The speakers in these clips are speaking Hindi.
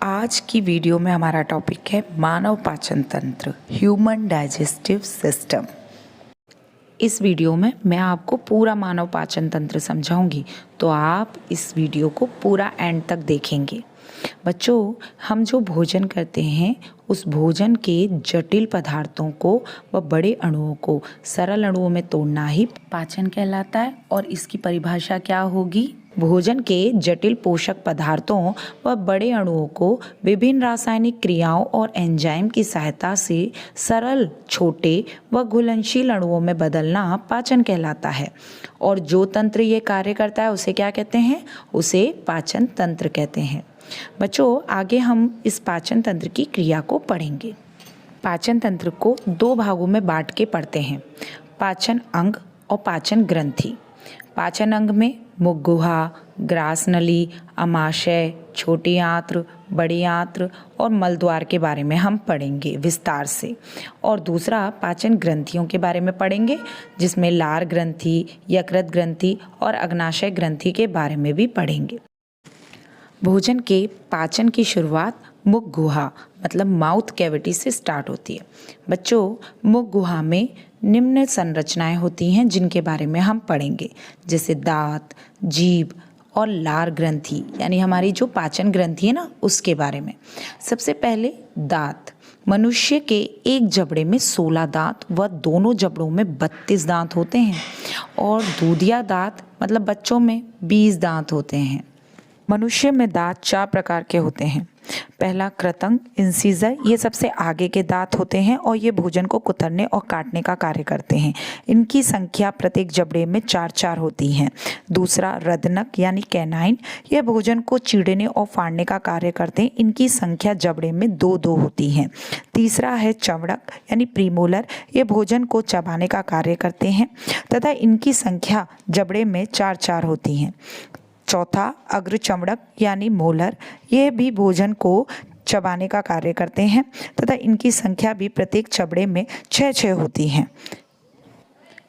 आज की वीडियो में हमारा टॉपिक है मानव पाचन तंत्र, ह्यूमन डाइजेस्टिव सिस्टम। इस वीडियो में मैं आपको पूरा मानव पाचन तंत्र समझाऊंगी, तो आप इस वीडियो को पूरा एंड तक देखेंगे। बच्चों, हम जो भोजन करते हैं उस भोजन के जटिल पदार्थों को व बड़े अणुओं को सरल अणुओं में तोड़ना ही पाचन कहलाता है। और इसकी परिभाषा क्या होगी? भोजन के जटिल पोषक पदार्थों व बड़े अणुओं को विभिन्न रासायनिक क्रियाओं और एंजाइम की सहायता से सरल, छोटे व घुलनशील अणुओं में बदलना पाचन कहलाता है। और जो तंत्र ये कार्य करता है उसे क्या कहते हैं? उसे पाचन तंत्र कहते हैं। बच्चों, आगे हम इस पाचन तंत्र की क्रिया को पढ़ेंगे। पाचन तंत्र को दो भागों में बांट के पढ़ते हैं, पाचन अंग और पाचन ग्रंथि। पाचन अंग में मुखगुहा, ग्रास नली, अमाशय, छोटी आंत्र, बड़ी आंत्र और मलद्वार के बारे में हम पढ़ेंगे विस्तार से। और दूसरा पाचन ग्रंथियों के बारे में पढ़ेंगे, जिसमें लार ग्रंथि, यकृत ग्रंथि और अग्नाशय ग्रंथि के बारे में भी पढ़ेंगे। भोजन के पाचन की शुरुआत मुख गुहा मतलब माउथ कैविटी से स्टार्ट होती है। बच्चों, मुख गुहा में निम्न संरचनाएं होती हैं जिनके बारे में हम पढ़ेंगे, जैसे दांत, जीभ और लार ग्रंथि, यानी हमारी जो पाचन ग्रंथि है ना, उसके बारे में। सबसे पहले दांत। मनुष्य के एक जबड़े में 16 दांत व दोनों जबड़ों में 32 दांत होते हैं। और दूधिया दांत मतलब बच्चों में 20 दांत होते हैं। मनुष्य में दांत 4 प्रकार के होते हैं। पहला कृतंक, इंसीजर, ये सबसे आगे के दांत होते हैं और ये भोजन को कुतरने और काटने का कार्य करते हैं। इनकी संख्या प्रत्येक जबड़े में 4-4 होती हैं। दूसरा रदनक यानी कैनाइन, यह भोजन को चीरने और फाड़ने का कार्य करते हैं। इनकी संख्या जबड़े में 2-2 होती हैं। तीसरा है चमड़क यानी प्रीमोलर, ये भोजन को चबाने का कार्य करते हैं तथा इनकी संख्या जबड़े में 4-4 होती हैं। चौथा अग्र चमड़क यानी मोलर, ये भी भोजन को चबाने का कार्य करते हैं तथा इनकी संख्या भी प्रत्येक जबड़े में 6-6 होती हैं।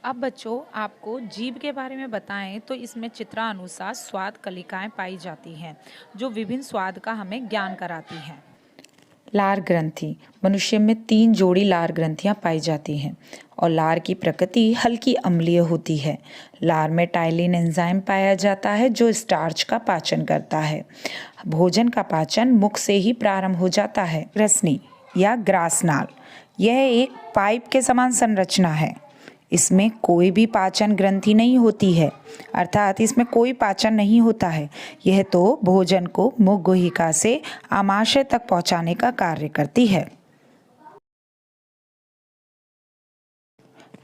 अब बच्चों, आपको जीभ के बारे में बताएं तो इसमें चित्रानुसार स्वाद कलिकाएं पाई जाती हैं जो विभिन्न स्वाद का हमें ज्ञान कराती हैं। लार ग्रंथि। मनुष्य में 3 जोड़ी लार ग्रंथियां पाई जाती हैं और लार की प्रकृति हल्की अम्लीय होती है। लार में टाइलिन एंजाइम पाया जाता है जो स्टार्च का पाचन करता है। भोजन का पाचन मुख से ही प्रारंभ हो जाता है। रसनी या ग्रासनाल, यह एक पाइप के समान संरचना है। इसमें कोई भी पाचन ग्रंथि नहीं होती है, अर्थात इसमें कोई पाचन नहीं होता है। यह तो भोजन को मुख गुहिका से आमाशय तक पहुंचाने का कार्य करती है।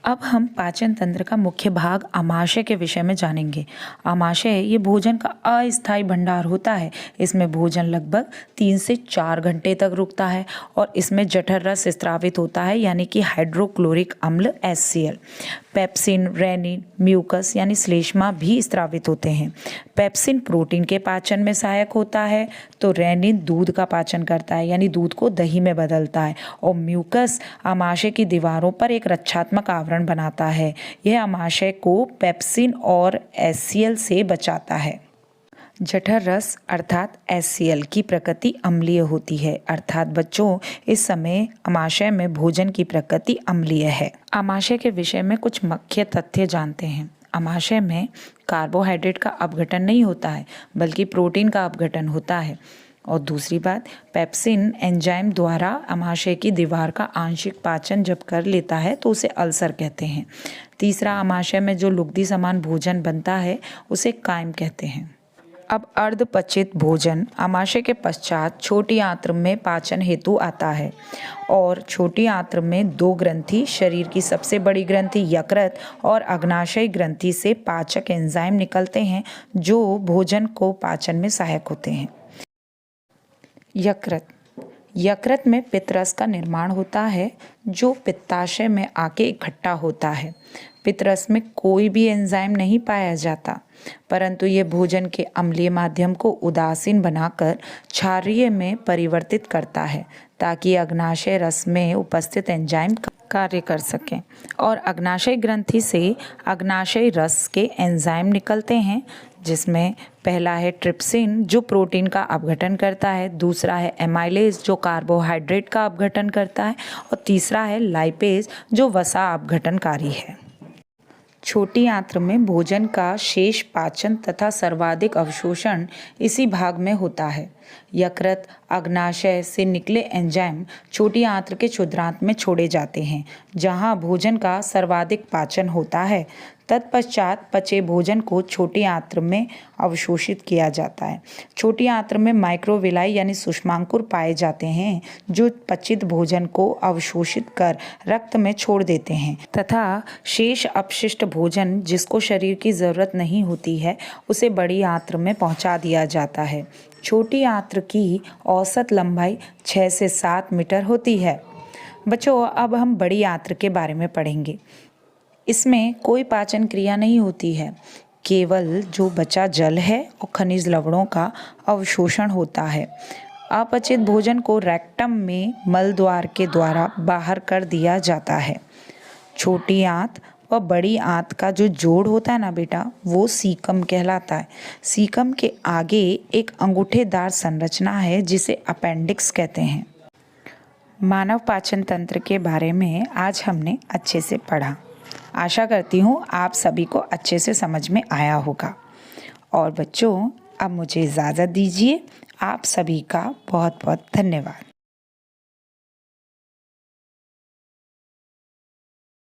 अब हम पाचन तंत्र का मुख्य भाग आमाशय के विषय में जानेंगे। आमाशय ये भोजन का अस्थायी भंडार होता है। इसमें भोजन लगभग 3 से 4 घंटे तक रुकता है और इसमें जठर रस स्रावित होता है, यानी कि हाइड्रोक्लोरिक अम्ल HCl। पेप्सिन, रेनिन, म्यूकस यानी श्लेष्मा भी स्रावित होते हैं। पेप्सिन प्रोटीन के पाचन में सहायक होता है, तो रेनिन दूध का पाचन करता है, यानी दूध को दही में बदलता है। और म्यूकस आमाशय की दीवारों पर एक रक्षात्मक आवरण बनाता है। यह आमाशय को पेप्सिन और HCl से बचाता है। जठर रस अर्थात HCl की प्रकृति अम्लीय होती है, अर्थात बच्चों इस समय आमाशय में भोजन की प्रकृति अम्लीय है। आमाशय के विषय में कुछ मुख्य तथ्य जानते हैं। आमाशय में कार्बोहाइड्रेट का अपघटन नहीं होता है, बल्कि प्रोटीन का अपघटन होता है। और दूसरी बात, पेप्सिन एंजाइम द्वारा आमाशय की दीवार का आंशिक पाचन जब कर लेता है तो उसे अल्सर कहते हैं। तीसरा, आमाशय में जो लुगदी समान भोजन बनता है उसे कायम कहते हैं। अब अर्धपचित भोजन आमाशय के पश्चात छोटी आंत्र में पाचन हेतु आता है। और छोटी आंत्र में 2 ग्रंथि, शरीर की सबसे बड़ी ग्रंथि यकृत और अग्नाशय ग्रंथि से पाचक एंजाइम निकलते हैं जो भोजन को पाचन में सहायक होते हैं। यकृत में पित्तरस का निर्माण होता है जो पित्ताशय में आके इकट्ठा होता है। पित्तरस में कोई भी एंजाइम नहीं पाया जाता, परंतु ये भोजन के अम्लीय माध्यम को उदासीन बनाकर क्षारीय में परिवर्तित करता है ताकि अग्नाशय रस में उपस्थित एंजाइम कार्य कर सकें। और अग्नाशय ग्रंथि से अग्नाशय रस के एंजाइम निकलते हैं, जिसमें पहला है ट्रिप्सिन जो प्रोटीन का अपघटन करता है, दूसरा है एमाइलेज जो कार्बोहाइड्रेट का अपघटन करता है और तीसरा है लाइपेज जो वसा अपघटनकारी है। छोटी आंत्र में भोजन का शेष पाचन तथा सर्वाधिक अवशोषण इसी भाग में होता है। यकृत अग्नाशय से निकले एंजाइम छोटी आंत्र के क्षुद्रांत में छोड़े जाते हैं, जहां भोजन का सर्वाधिक पाचन होता है। तत्पश्चात पचे भोजन को छोटी आंत्र में अवशोषित किया जाता है। छोटी आंत्र में माइक्रोविलाई यानी सूक्ष्मांकुर पाए जाते हैं, जो पचित भोजन को अवशोषित कर रक्त में छोड़ देते हैं तथा शेष अपशिष्ट भोजन जिसको शरीर की ज़रूरत नहीं होती है उसे बड़ी आंत्र में पहुंचा दिया जाता है। छोटी आंत्र की औसत लंबाई 6 से 7 मीटर होती है। बच्चों, अब हम बड़ी आंत्र के बारे में पढ़ेंगे। इसमें कोई पाचन क्रिया नहीं होती है, केवल जो बचा जल है और खनिज लवणों का अवशोषण होता है। अपचित भोजन को रेक्टम में मल द्वार के द्वारा बाहर कर दिया जाता है। छोटी आंत व बड़ी आंत का जो जोड़ होता है ना बेटा, वो सीकम कहलाता है। सीकम के आगे एक अंगूठेदार संरचना है जिसे अपेंडिक्स कहते हैं। मानव पाचन तंत्र के बारे में आज हमने अच्छे से पढ़ा। आशा करती हूँ आप सभी को अच्छे से समझ में आया होगा। और बच्चों, अब मुझे इजाज़त दीजिए। आप सभी का बहुत बहुत धन्यवाद।